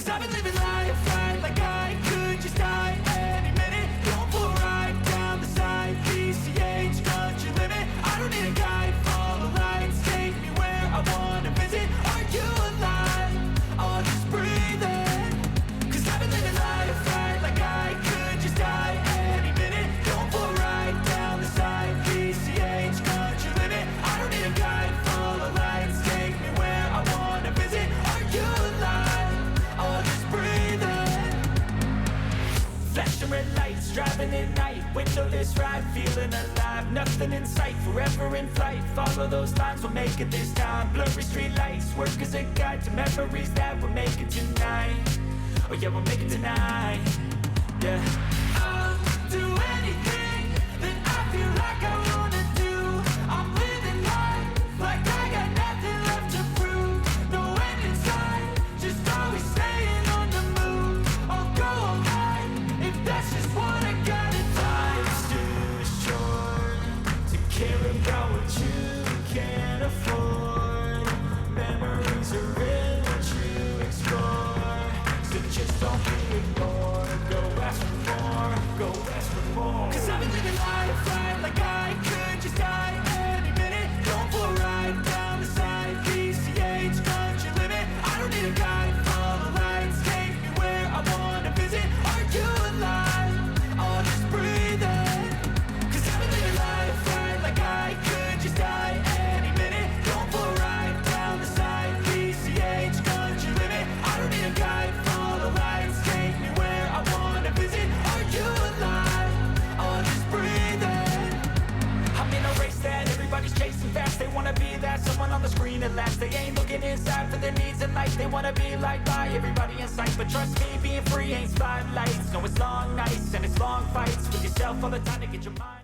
Cause I've been living life right like I could just die any minute. Going for a ride down the side, PCH, country limit. I don't need a guide, follow lights, take me where I wanna visit. Are you alive? Or just breathing? Cause I've been living life right like I could just die any minute. Going for a ride down the side, PCH, country limit. I don't need a guide, follow lights, take me where I wanna visit. Are you alive? Or just breathing? Flashing red lights, driving at night, windowless ride, feeling alive. Nothing in sight, forever in flight. Follow those lines, we'll make it this time. Blurry street lights, work as a guide to memories that we'll make it tonight. Oh yeah, we'll make it tonight. Yeah. I'll do anything that I feel like I wanna do. I'm living life like I got nothing left to prove. No end in sight, just always staying on the move. I'll go all night if that's just what I gotta do. Life's too short to care about what you can't afford. Memories are real, what you explore. So just don't be ignored. Go ask for more, go ask for more. Cause I've been living life right like I could just die any minute. Going for a ride down the side, PCH, country limit. I don't need a guide, follow lights, take me where I wanna visit. Are you alive? Or just breathing? Cause I've been living life right like I could just die any minute. Going for a ride down the side, PCH, country limit. I don't need a guide, follow lights, take me where I wanna visit. Are you alive? Or just breathing? I'm in a race that everybody's chasing fast. They wanna be that someone on the screen at last. They ain't looking inside for their needs in life. They wanna be liked by everybody in sight. But trust me, being free ain't spotlights. No, it's long nights and it's long fights with yourself all the time to get your mind